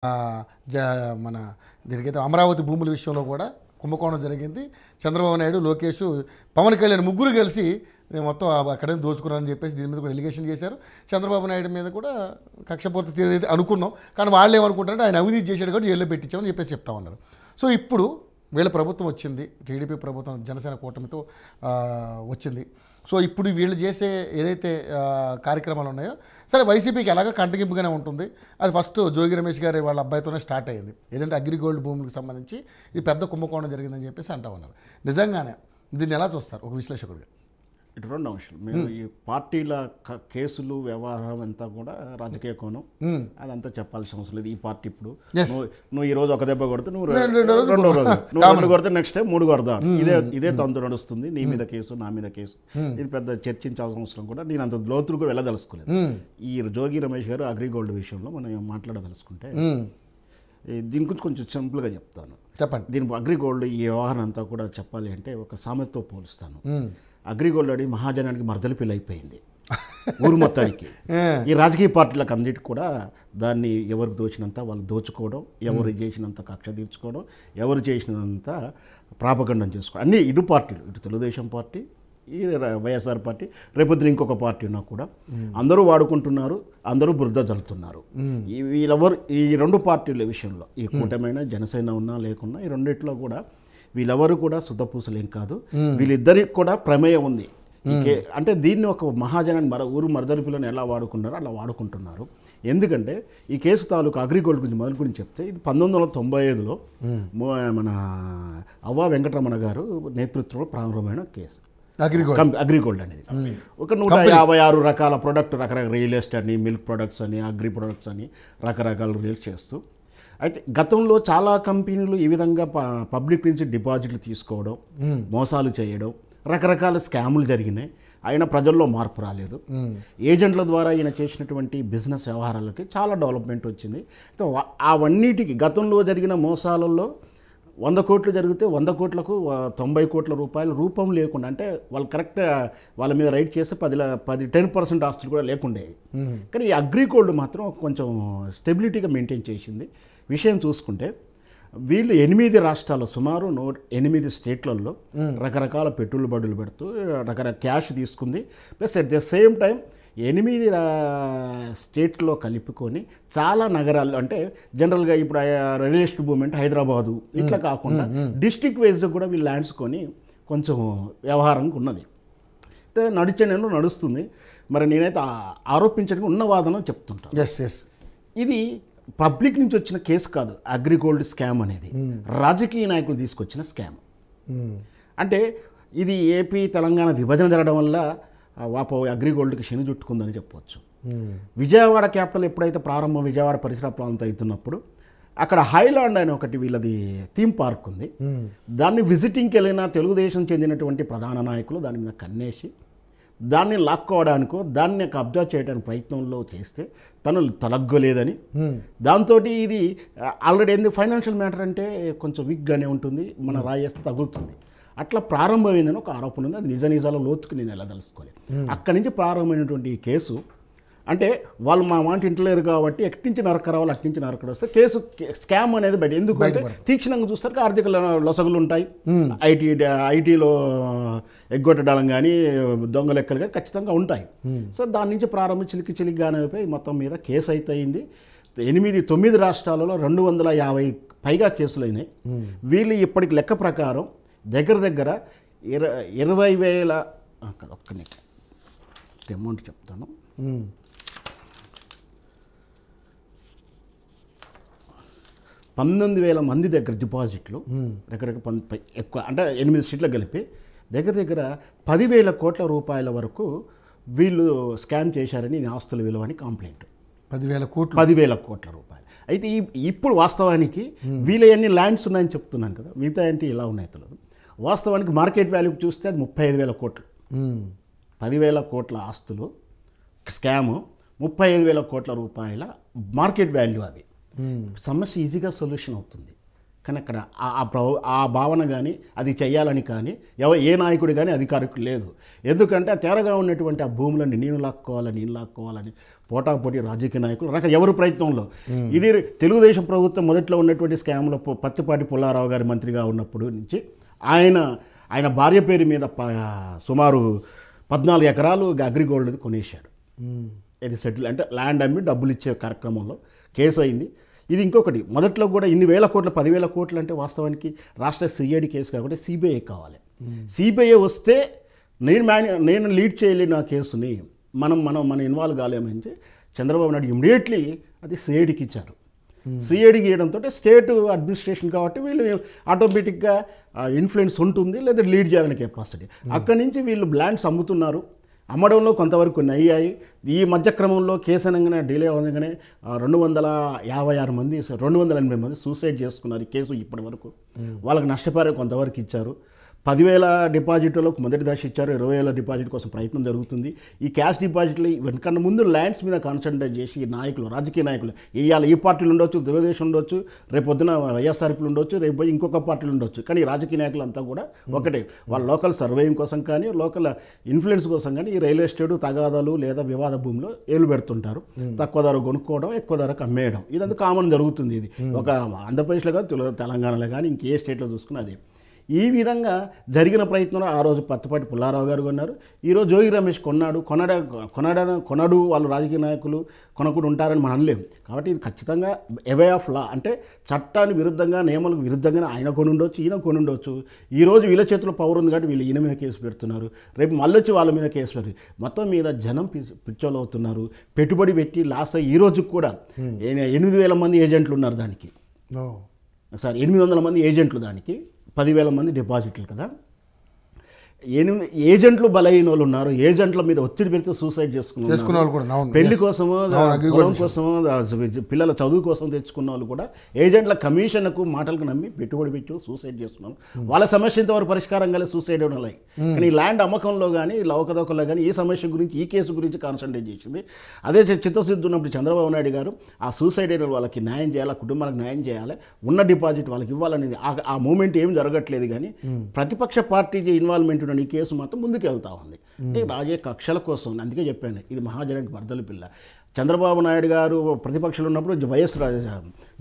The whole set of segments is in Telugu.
జ మన దీనికైతే అమరావతి భూముల విషయంలో కూడా కుంభకోణం జరిగింది. చంద్రబాబు నాయుడు, లోకేష్, పవన్ కళ్యాణ్ ముగ్గురు కలిసి మొత్తం అక్కడే దోచుకున్నారని చెప్పేసి దీని మీద కూడా ఎలిగేషన్ చేశారు. చంద్రబాబు నాయుడు మీద కూడా కక్షపూర్తి చర్య అనుకున్నాం, కానీ వాళ్ళు ఏమనుకుంటారంటే ఆయన అవినీతి చేశాడు కాబట్టి జైల్లో పెట్టించామని చెప్పేసి చెప్తా ఉన్నారు. సో ఇప్పుడు వీళ్ళ ప్రభుత్వం వచ్చింది, టీడీపీ ప్రభుత్వం జనసేన కూటమితో వచ్చింది. సో ఇప్పుడు వీళ్ళు చేసే ఏదైతే కార్యక్రమాలు ఉన్నాయో సరే వైసీపీకి ఎలాగో కంటగింపుగానే ఉంటుంది. అది ఫస్ట్ జోగి రమేష్ గారి వాళ్ళ అబ్బాయితోనే స్టార్ట్ అయ్యింది. ఏదంటే అగ్రిగోల్డ్ భూములకు సంబంధించి ఇది పెద్ద కుంభకోణం జరిగిందని చెప్పేసి అంటా ఉన్నారు. నిజంగానే దీన్ని ఎలా చూస్తారు ఒక విశ్లేషకుడిగా? ఇటు రెండు అంశాలు. మేము ఈ పార్టీల కేసులు వ్యవహారం అంతా కూడా రాజకీయ కోణం, అదంతా చెప్పాల్సిన అవసరం లేదు. ఈ పార్టీ ఇప్పుడు నువ్వు ఈ రోజు ఒక దెబ్బ కొడితే నువ్వు రెండో రోజు నువ్వు రెండు కొడితే నెక్స్ట్ టైం మూడు కొడదా, ఇదే తంతు నడుస్తుంది. నీ మీద కేసు, నా మీద కేసు, ఇది పెద్ద చర్చించాల్సిన అవసరం కూడా నేను అంత లోతులు కూడా వెళ్ళదలుచుకోలేదు. ఈ జోగి రమేష్ గారు అగ్రిగోల్డ్ విషయంలో మనం మాట్లాడదలుచుకుంటే దీని గురించి కొంచెం సింపుల్గా చెప్తాను. చెప్పండి. దీని అగ్రిగోల్డ్ ఈ వ్యవహారం అంతా కూడా చెప్పాలి అంటే ఒక సామెతతో పోలుస్తాను. అగ్రిగోల్డ్ అడి మహాజనానికి మరదలి పిల్ల అయిపోయింది ఊరు మొత్తానికి. ఈ రాజకీయ పార్టీలకు అన్నిటికి కూడా దాన్ని ఎవరికి దోచినంత వాళ్ళు దోచుకోవడం, ఎవరు చేసినంత కక్ష తీర్చుకోవడం, ఎవరు చేసినంత ప్రాపగండం చేసుకోవడం, అన్నీ ఇటు పార్టీలు, ఇటు తెలుగుదేశం పార్టీ, ఈ వైఎస్ఆర్ పార్టీ, రేపొద్దున ఇంకొక పార్టీ ఉన్నా కూడా అందరూ వాడుకుంటున్నారు, అందరూ బురద జల్లుతున్నారు. వీళ్ళెవరు ఈ రెండు పార్టీల విషయంలో, ఈ కూటమైన జనసేన ఉన్నా లేకున్నా, ఈ రెండిట్లో కూడా వీళ్ళెవరు కూడా శుద్ధపూసలేం కాదు. వీళ్ళిద్దరికి కూడా ప్రమేయం ఉంది. అంటే దీన్ని ఒక మహాజనాన్ని ఊరు మరదలి పిల్లని ఎలా వాడుకున్నారో అలా వాడుకుంటున్నారు. ఎందుకంటే ఈ కేసు తాలూకు అగ్రిగోల్డ్ గురించి మొదలు గురించి చెప్తే ఇది 1995లో మన అవ్వా వెంకటరమణ గారు నేతృత్వంలో ప్రారంభమైన కేసు అగ్రిగోల్డ్ అనేది. ఒక 156 రకాల ప్రొడక్ట్, రకరకాల రియల్ ఎస్టేట్ అని, మిల్క్ ప్రొడక్ట్స్ అని, అగ్రి ప్రొడక్ట్స్ అని రకరకాల రిలీజ్ చేస్తూ, అయితే గతంలో చాలా కంపెనీలు ఈ విధంగా పబ్లిక్ నుంచి డిపాజిట్లు తీసుకోవడం, మోసాలు చేయడం, రకరకాల స్కాములు జరిగినాయి. అయినా ప్రజల్లో మార్పు రాలేదు. ఏజెంట్ల ద్వారా ఈయన చేసినటువంటి బిజినెస్ వ్యవహారాలకి చాలా డెవలప్మెంట్ వచ్చింది. అవన్నిటికీ గతంలో జరిగిన మోసాలలో 100 కోట్లు జరిగితే 100 కోట్లకు 90 కోట్ల రూపాయల రూపం లేకుండా, అంటే వాళ్ళు కరెక్ట్ వాళ్ళ మీద రైట్ చేస్తే 10% ఆస్తులు కూడా లేకుండేవి. కానీ ఈ అగ్రిగోల్డ్ మాత్రం కొంచెం స్టెబిలిటీగా మెయింటైన్ చేసింది. విషయం చూసుకుంటే వీళ్ళు 8 రాష్ట్రాల్లో సుమారు 8 స్టేట్లలో రకరకాల పెట్టుబడులు పెడుతూ రకరకాల క్యాష్ తీసుకుంది. Plus at the same time 8 స్టేట్లో కలుపుకొని చాలా నగరాలు, అంటే జనరల్గా ఇప్పుడు రియల్ ఎస్టేట్ భూమి అంటే హైదరాబాదు ఇట్లా కాకుండా డిస్ట్రిక్ట్ వైజ్ కూడా వీళ్ళు ల్యాండ్స్ కొని కొంచెం వ్యవహారంగా ఉన్నది. అయితే నడుస్తుంది. మరి నేనైతే ఆరోపించడానికి ఉన్న వాదన చెప్తుంటాను. ఇది పబ్లిక్ నుంచి వచ్చిన కేసు కాదు. అగ్రిగోల్డ్ స్కామ్ అనేది రాజకీయ నాయకులు తీసుకొచ్చిన స్కామ్. అంటే ఇది ఏపీ తెలంగాణ విభజన జరగడం వల్ల అగ్రిగోల్డ్కి శని చుట్టుకుందని చెప్పవచ్చు. విజయవాడ క్యాపిటల్ ఎప్పుడైతే ప్రారంభం విజయవాడ పరిసర ప్రాంతం అవుతున్నప్పుడు అక్కడ హైలాండ్ అనే ఒకటి వీళ్ళది థీమ్ పార్క్ ఉంది. దాన్ని విజిటింగ్కి వెళ్ళిన తెలుగుదేశం చెందినటువంటి ప్రధాన నాయకులు దాని మీద కన్నేసి దాన్ని లాక్కోవడానికో దాన్ని కబ్జా చేయడానికి ప్రయత్నంలో చేస్తే తను తలగ్గలేదని, దాంతో ఇది ఆల్రెడీ ఏంది ఫైనాన్షియల్ మ్యాటర్ అంటే కొంచెం వీక్గానే ఉంటుంది, మన రాయేస్తే తగులుతుంది, అట్లా ప్రారంభమైందని ఒక ఆరోపణ ఉంది. అది నిజాల లోతుకు నేను ఎలా తెలుసుకోవాలి. అక్కడి నుంచి ప్రారంభమైనటువంటి ఈ కేసు అంటే వాళ్ళు మా మాట ఇంటలేరు కాబట్టి ఎక్కించి నరకరావాలి, అట్టించి నరకడం వస్తే కేసు స్కామ్ అనేది బయట. ఎందుకు అంటే తీక్షణంగా చూస్తారు, ఆర్థిక లొసగులు ఉంటాయి, ఐటీలో ఎగ్గొట్టడం కానీ దొంగ లెక్కలు కానీ ఖచ్చితంగా ఉంటాయి. సో దాని నుంచి ప్రారంభం చిలికిగానే అయిపోయి మొత్తం మీద కేసు అయితే అయింది. 9 రాష్ట్రాలలో 250 పైగా కేసులు అయినాయి. వీళ్ళు ఇప్పటికి లెక్క ప్రకారం దగ్గర 20,000 అమౌంట్ చెప్తాను. 19,000 మంది దగ్గర డిపాజిట్లు రకరకాల ఎక్కువ, అంటే 8 స్టేట్లకు కలిపి దగ్గర 10,000 కోట్ల రూపాయల వరకు వీళ్ళు స్కామ్ చేశారని ఆస్తుల విలువ అని కంప్లైంట్. 10,000 కోట్ల రూపాయలు. అయితే ఇప్పుడు వాస్తవానికి వీళ్ళ ఎన్ని ల్యాండ్స్ ఉన్నాయని చెప్తున్నాను కదా, మిగతా ఏంటి ఇలా ఉన్నాయి తెలియదు. వాస్తవానికి మార్కెట్ వాల్యూ చూస్తే అది 35,000 కోట్లు. 10,000 కోట్ల ఆస్తులు స్కాము, 35,000 కోట్ల రూపాయల మార్కెట్ వాల్యూ. అవి సమస్య ఈజీగా సొల్యూషన్ అవుతుంది. కానీ అక్కడ ఆ భావన కానీ అది చేయాలని కానీ ఏ నాయకుడు కానీ అధికారికి లేదు. ఎందుకంటే తేరగా ఉన్నటువంటి ఆ భూములని నేను లాక్కోవాలని పోటాపోటీ రాజకీయ నాయకులు ఎవరు ప్రయత్నంలో ఇది తెలుగుదేశం ప్రభుత్వం మొదట్లో ఉన్నటువంటి స్కామ్లో పత్తిపాటి పుల్లారావు గారి మంత్రిగా ఉన్నప్పుడు నుంచి ఆయన భార్య పేరు మీద సుమారు 14 ఎకరాలు అగ్రిగోల్డ్ కొనేశాడు. ఇది సెటిల్ అంటే ల్యాండ్ అమ్మి డబ్బులు ఇచ్చే కార్యక్రమంలో కేసు అయింది. ఇది ఇంకొకటి మొదట్లో కూడా ఇన్ని వేల కోట్లు 10,000 కోట్లు అంటే వాస్తవానికి రాష్ట్ర సిఐడి కేసు కాబట్టి సిబిఐ కావాలి. సిబిఐ వస్తే నేను లీడ్ చేయలేను ఆ కేసుని, మన ఇన్వాల్వ్ కాలేమంటే చంద్రబాబు నాయుడు ఇమ్మీడియట్లీ అది సిఐడికి ఇచ్చారు. సిఐడికి ఇవ్వడంతో స్టేట్ అడ్మినిస్ట్రేషన్ కాబట్టి వీళ్ళు ఆటోమేటిక్గా ఇన్ఫ్లుయెన్స్ ఉంటుంది, లేదా లీడ్ చేయాలని కెపాసిటీ. అక్కడి నుంచి వీళ్ళు ల్యాండ్స్ అమ్ముతున్నారు. అమ్మడంలో కొంతవరకు కొన్ని అయ్యాయి. ఈ మధ్యక్రమంలో కేసు అనగానే డిలే అవగానే 256 మంది 280 మంది సూసైడ్ చేసుకున్నారు. ఈ కేసు ఇప్పటి వరకు వాళ్ళకి నష్టపరిహారం కొంతవరకు ఇచ్చారు. 10,000 డిపాజిట్లకు మొదటి దశ ఇచ్చారు. 20,000 డిపాజిట్ కోసం ప్రయత్నం జరుగుతుంది. ఈ క్యాష్ డిపాజిట్లు వెనకన్నా ముందు ల్యాండ్స్ మీద కాన్సన్ట్రేట్ చేసి ఈ నాయకులు, రాజకీయ నాయకులు, ఇవాళ ఈ పార్టీలు ఉండొచ్చు, తెలుగుదేశం ఉండొచ్చు, రేపు పొద్దున వైఎస్ఆర్పీలు ఉండొచ్చు, రేపు ఇంకొక పార్టీలు ఉండొచ్చు. కానీ ఈ రాజకీయ నాయకులు అంతా కూడా ఒకటే, వాళ్ళ లోకల్ సర్వేయింగ్ కోసం కానీ లోకల్ ఇన్ఫ్లుయెన్స్ కోసం కానీ ఈ రియల్ ఎస్టేట్ తగాదాలు లేదా వివాద భూమిలో ఏలు పెడుతుంటారు. తక్కువ ధర కొనుక్కోవడం, ఎక్కువ ధరకు అమ్మేయడం, ఇదంతా కామన్ జరుగుతుంది. ఇది ఒక ఆంధ్రప్రదేశ్లో కానీ తెలంగాణలో కానీ ఇంకే స్టేట్లో చూసుకున్నా అదే. ఈ విధంగా జరిగిన ప్రయత్నంలో ఆ రోజు పత్తిపాటి పుల్లారావు గారు కొన్నారు. ఈరోజు జోగి రమేష్ కొనడు వాళ్ళు రాజకీయ నాయకులు కొనకుండా ఉంటారని మనం అనలేము. కాబట్టి ఇది ఖచ్చితంగా అవే ఆఫ్ లా, అంటే చట్టానికి విరుద్ధంగా, నియమాలకు విరుద్ధంగానే ఆయన కొనుండొచ్చు, ఈయన కొనుండొచ్చు. ఈరోజు వీళ్ళ చేతిలో పవర్ ఉంది కాబట్టి వీళ్ళు ఈయన మీద కేసు పెడుతున్నారు, రేపు మళ్ళొచ్చి వాళ్ళ మీద కేసు పెడుతుంది. మొత్తం మీద జనం పిచ్చోలు అవుతున్నారు. పెట్టుబడి పెట్టి లాస్ అయ్యి ఈ రోజుకి కూడా 8,000 మంది ఏజెంట్లు ఉన్నారు దానికి. సార్ 800 మంది ఏజెంట్లు, దానికి 10,000 మంది డిపాజిట్లు కదా. ఏజెంట్లు బలైన వాళ్ళు ఉన్నారు. ఏజెంట్ల మీద ఒత్తిడి పెడితే సూసైడ్ చేసుకున్న వాళ్ళు కూడా, పెళ్లి కోసమో పొలం కోసమో పిల్లల చదువు కోసం తెచ్చుకున్న వాళ్ళు కూడా ఏజెంట్ల కమిషన్కు మాటలకు నమ్మి పెట్టుబడి పెట్టి సూసైడ్ చేస్తున్నారు. వాళ్ళ సమస్య ఇంతవరకు పరిష్కారం కాలే, సూసైడ్ అవ్వడం. కానీ ఈ ల్యాండ్ అమ్మకంలో కానీ లవకదొకలో కానీ ఈ సమస్య గురించి, ఈ కేసు గురించి కాన్సన్ట్రేట్ చేసింది. అదే చిత్తశుద్ధి ఉన్నప్పుడు చంద్రబాబు నాయుడు గారు ఆ సూసైడ్ అయిన వాళ్ళకి న్యాయం చేయాలి, కుటుంబాలకు న్యాయం చేయాలి, ఉన్న డిపాజిట్ వాళ్ళకి ఇవ్వాలనేది ఆ మూమెంట్ ఏం జరగట్లేదు. కానీ ప్రతిపక్ష పార్టీ ఇన్వాల్వ్మెంట్ ఈ కేసు మాత్రం ముందుకు వెళ్తూ ఉంది. అంటే రాజకీయ కక్షల కోసం. అందుకే చెప్పాను ఇది మహాజనానికి మరదలు పిల్ల. చంద్రబాబు నాయుడు గారు ప్రతిపక్షాలు ఉన్నప్పుడు వైఎస్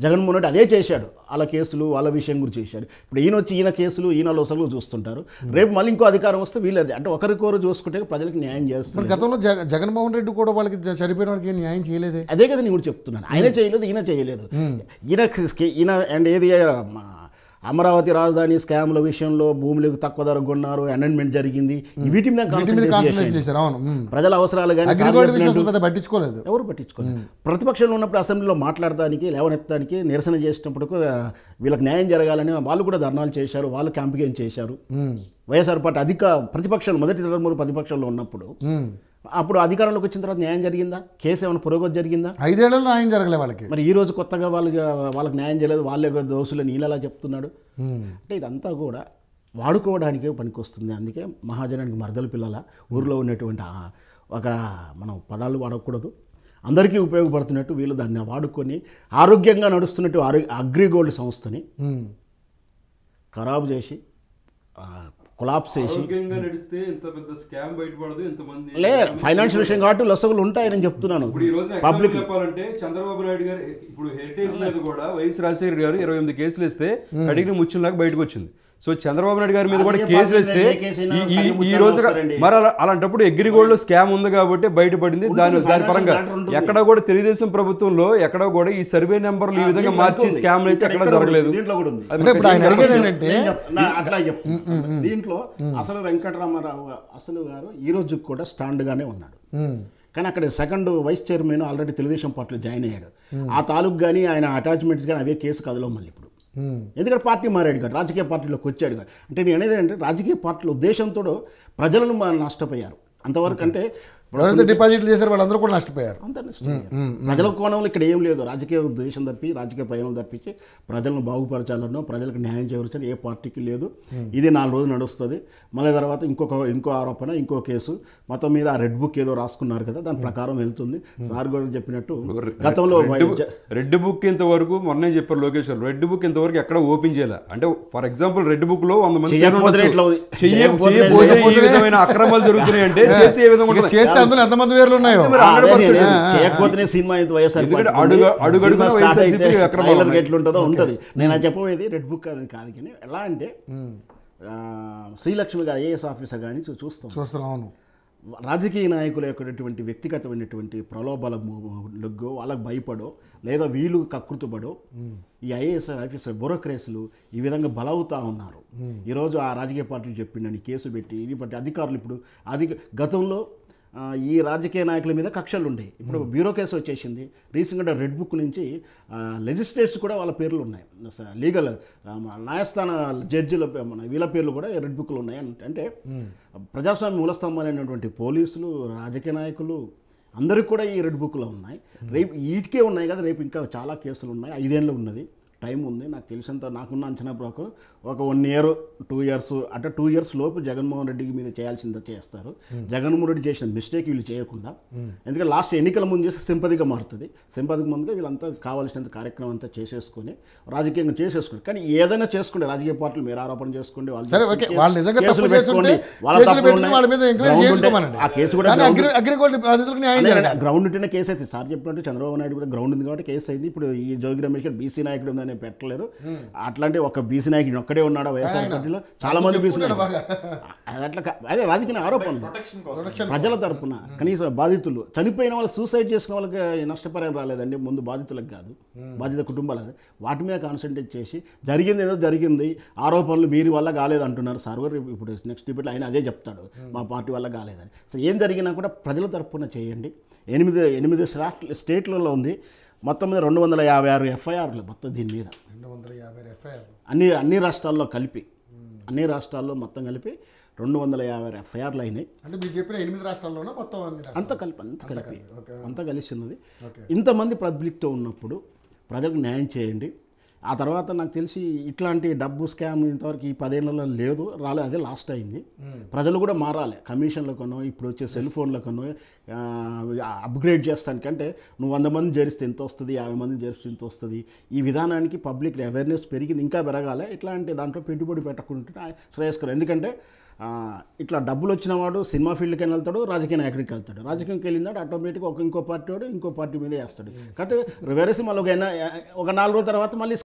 జగన్మోహన్ రెడ్డి అదే చేశాడు. వాళ్ళ కేసులు వాళ్ళ విషయం గురించి చేశాడు. ఇప్పుడు ఈయన కేసులు ఈయన లోసలు చూస్తుంటారు. రేపు మళ్ళీ ఇంకో అధికారం వస్తే వీళ్ళది, అంటే ఒకరికొకరు చూసుకుంటే ప్రజలకు న్యాయం చేస్తారు. గతంలో జగన్మోహన్ రెడ్డి కూడా వాళ్ళకి చనిపోయిన వాళ్ళకి న్యాయం చేయలేదు. అదే కదా నేను కూడా చెప్తున్నాను. ఆయన చేయలేదు, ఈయన చేయలేదు. ఈయన అండ్ ఏది అమరావతి రాజధాని స్కామ్ల విషయంలో భూములకు తక్కువ ధర కొన్నారు, అమెండ్మెంట్ జరిగింది. వీటి మీద కాన్సన్ట్రేషన్ చేశారు. ప్రజల అవసరాలు కానీ పట్టించుకోలేదు, ఎవరు పట్టించుకోలేదు. ప్రతిపక్షంలో ఉన్నప్పుడు అసెంబ్లీలో మాట్లాడడానికి, లేవనెత్తడానికి, నిరసన చేసినప్పుడు వీళ్ళకి న్యాయం జరగాలని వాళ్ళు కూడా ధర్నాలు చేశారు, వాళ్ళు క్యాంపెయిన్ చేశారు. వైఎస్ఆర్ పార్టీ ప్రతిపక్షాలు మొదటి తరములు ప్రతిపక్షంలో ఉన్నప్పుడు అప్పుడు అధికారంలోకి వచ్చిన తర్వాత న్యాయం జరిగిందా? కేసు ఏమైనా పురోగతి జరిగిందా? 5 ఏళ్లలో న్యాయం జరగలేదు వాళ్ళకి. మరి ఈ రోజు కొత్తగా వాళ్ళకి న్యాయం చేయలేదు, వాళ్ళే దోషులు నీళ్ళలా చెప్తున్నాడు. అంటే ఇదంతా కూడా వాడుకోవడానికే పనికొస్తుంది. అందుకే మహాజనానికి మరదల పిల్లల ఊరిలో ఉన్నటువంటి మనం పదాలు వాడకూడదు. అందరికీ ఉపయోగపడుతున్నట్టు వీళ్ళు దాన్ని వాడుకొని ఆరోగ్యంగా నడుస్తున్నట్టు అగ్రిగోల్డ్ సంస్థని ఖరాబు చేసి కొలాప్స్ చేసి ఫైనాన్షియల్ విషయం కాబట్టి లొసగులు ఉంటాయని చెప్తున్నాను. పబ్లిక్ చెప్పాలంటే చంద్రబాబు నాయుడు గారు ఇప్పుడు హెరిటేజ్ మీద కూడా వైఎస్ రాజశేఖర గారు 28 కేసులు ఇస్తే అడిగిన ముచ్చులాగా బయటకు వచ్చింది. సో చంద్రబాబు నాయుడు గారి మీద కూడా కేసులు వేస్తే ఈ రోజు మరి అలాంటప్పుడు అగ్రిగోల్డ్ స్కామ్ ఉంది కాబట్టి బయటపడింది. దాని పరంగా ఎక్కడ కూడా తెలుగుదేశం ప్రభుత్వంలో ఎక్కడ కూడా ఈ సర్వే నెంబర్లు ఈ విధంగా మార్చి స్కామ్లు అయితే ఎక్కడ జరగలేదు. దీంట్లో అసలు వెంకటరామారావు అసలు గారు ఈ రోజు కూడా స్టాండ్ గానే ఉన్నాడు. కానీ అక్కడ second vice chairman already Telugu Desam పార్టీలో జాయిన్ అయ్యాడు. ఆ తాలూకు కానీ ఆయన అటాచ్మెంట్స్ కానీ అవే కేసు కథలో మళ్ళీ ఇప్పుడు ఎందుకంటే పార్టీ మారాడు కాదు, రాజకీయ పార్టీలోకి వచ్చాడు కాదు. అంటే నేను అనేది అంటే రాజకీయ పార్టీల ఉద్దేశంతో ప్రజలను నష్టపోయారు అంతవరకు. అంటే ఎవరైతే డిపాజిట్లు చేశారో వాళ్ళందరూ కూడా నష్టపోయారు. అంత ప్రజల కోణంలో ఇక్కడ ఏం లేదు. రాజకీయ ఉద్దేశం తప్పి, రాజకీయ ప్రయోజనం తప్పించి ప్రజలను బాగుపరచాలనో ప్రజలకు న్యాయం చేయవచ్చని ఏ పార్టీకి లేదు. ఇది 4 రోజులు నడుస్తుంది. మళ్ళీ తర్వాత ఇంకో ఆరోపణ, ఇంకో కేసు మొత్తం మీద ఆ రెడ్ బుక్ ఏదో రాసుకున్నారు కదా, దాని ప్రకారం వెళ్తుంది. సార్ కూడా చెప్పినట్టు గతంలో రెడ్ బుక్ ఇంతవరకు మొన్నే చెప్పారు లోకేష్ గారు, రెడ్ బుక్ ఇంతవరకు ఎక్కడ ఓపెన్ చేయాలి. అంటే ఫర్ ఎగ్జాంపుల్ రెడ్ బుక్ లో 100 మంది అక్రమాలు జరుగుతున్నాయి అంటే చేసే ఏ విధంగా చేస్తే అందులో ఎంతమంది వేర్లు ఉన్నాయో చేయకపోతే సినిమా ఇంత వైఎస్ఆర్ ఎట్లుంటుందో ఉంటుంది. నేను అది చెప్పబోయేది రెడ్ బుక్ అది కాదు. కానీ ఎలా అంటే శ్రీలక్ష్మి గారు ఐఏఎస్ ఆఫీసర్ కానీ చూస్తున్నాం. రాజకీయ నాయకుల యొక్క వ్యక్తిగతమైనటువంటి ప్రలోభాలకు వాళ్ళకు భయపడో లేదా వీళ్ళు కకృతుపడో ఈ ఐఏఎస్ ఆఫీసర్ బ్యూరోక్రసీలు ఈ విధంగా బలవుతూ ఉన్నారు. ఈరోజు ఆ రాజకీయ పార్టీలు చెప్పిండని కేసు పెట్టి ఇది బట్టి అధికారులు ఇప్పుడు గతంలో ఈ రాజకీయ నాయకుల మీద కక్షలు ఉండేవి. ఇప్పుడు బ్యూరో కేసు వచ్చేసింది. రీసెంట్గా రెడ్ బుక్ నుంచి లెజిస్లేటర్స్ కూడా వాళ్ళ పేర్లు ఉన్నాయి. లీగల్ న్యాయస్థాన జడ్జిల వీళ్ళ పేర్లు కూడా రెడ్ బుక్లు ఉన్నాయి. అంటే ప్రజాస్వామ్య మూలస్తంభాలైనటువంటి పోలీసులు, రాజకీయ నాయకులు అందరికీ కూడా ఈ రెడ్ బుక్లో ఉన్నాయి. రేపు వీటికే ఉన్నాయి కదా, రేపు ఇంకా చాలా కేసులు ఉన్నాయి. 5 ఏళ్ళు ఉన్నది, టైం ఉంది. నాకు తెలిసినంత నాకున్న అంచనా ప్రకారం ఒక 1 year 2 years అంటే 2 years లోపు జగన్మోహన్ రెడ్డి మీద చేయాల్సిందే చేస్తారు. జగన్మోహన్ రెడ్డి చేసిన మిస్టేక్ వీళ్ళు చేయకుండా, ఎందుకంటే లాస్ట్ ఎన్నికల ముందు చేస్తే సింపతిగా మారుతుంది. సింపతికి ముందుగా వీళ్ళంతా కావాల్సినంత కార్యక్రమం అంతా చేసేసుకొని రాజకీయంగా చేసేసుకోండి. కానీ ఏదైనా చేసుకోండి, రాజకీయ పార్టీలు మీరు ఆరోపణ చేసుకోండి, ఆ కేసు కూడా గ్రౌండ్ ఉంటేనే కేసు అయితే. సార్ చెప్పినట్టు చంద్రబాబు నాయుడు కూడా గ్రౌండ్ ఉంది కాబట్టి కేసు అయింది. ఇప్పుడు ఈ జోగి రమేష్ గారు బీసీ నాయకుడు ఉందని పెట్టలేరు. అట్లాంటి ఒక బీసీ నాయకుడు ఒక్కడే ఉన్నాడు వైఎస్ఆర్ పార్టీలో, చాలా మంది బీసీ అట్లా. అదే రాజకీయ ఆరోపణలు ప్రజల తరపున. కనీసం బాధితులు చనిపోయిన వాళ్ళు సూసైడ్ చేసుకున్న వాళ్ళకి నష్టపరిహారం రాలేదండి, ముందు బాధితులకు కాదు, బాధిత కుటుంబాలకు. వాటి మీద కాన్సన్ట్రేట్ చేసి జరిగింది ఏదో జరిగింది, ఆరోపణలు మీరు వల్ల కాలేదు అంటున్నారు సార్ గారు. ఇప్పుడు నెక్స్ట్ డిబేట్లో ఆయన అదే చెప్తాడు, మా పార్టీ వల్ల కాలేదని. సో ఏం జరిగినా కూడా ప్రజల తరపున చేయండి. 8 స్టేట్లలో ఉంది. మొత్తం మీద 256 ఎఫ్ఐఆర్లు మొత్తం దీని మీద, 250 ఎఫ్ఐఆర్ అన్ని రాష్ట్రాల్లో కలిపి, అన్ని రాష్ట్రాల్లో మొత్తం కలిపి 250 ఎఫ్ఐఆర్లు అయినాయి. అంటే మీరు చెప్పిన 8 రాష్ట్రాల్లోనే మొత్తం అంతా కలిసి ఉన్నది. ఇంతమంది పబ్లిక్తో ఉన్నప్పుడు ప్రజలకు న్యాయం చేయండి. ఆ తర్వాత నాకు తెలిసి ఇట్లాంటి డబ్బు స్కామ్ ఇంతవరకు ఈ 10 ఏళ్లలో లేదు, రాలేదు, అదే లాస్ట్ అయింది. ప్రజలు కూడా మారాలి. కమిషన్లకనో ఇప్పుడు వచ్చే సెల్ ఫోన్లకనో అప్గ్రేడ్ చేస్తానికంటే నువ్వు 100 మంది చేరిస్తే ఎంత వస్తుంది, 50 మంది చేరిస్తే ఎంత వస్తుంది, ఈ విధానానికి పబ్లిక్ అవేర్నెస్ పెరిగింది, ఇంకా పెరగాలి. ఇట్లాంటి దాంట్లో పెట్టుబడి పెట్టకుంటే శ్రేయస్కరం. ఎందుకంటే ఇట్లా డబ్బులు వచ్చిన వాడు సినిమా ఫీల్డ్కి వెళ్తాడు, రాజకీయ నాయకుడికి వెళ్తాడు. రాజకీయంకి వెళ్ళినాడు ఆటోమేటిక్గా ఇంకో పార్టీ వాడు ఇంకో పార్టీ మీద వేస్తాడు. కాకపోతే వేరేసి మళ్ళీ ఒక 4 రోజుల తర్వాత మళ్ళీ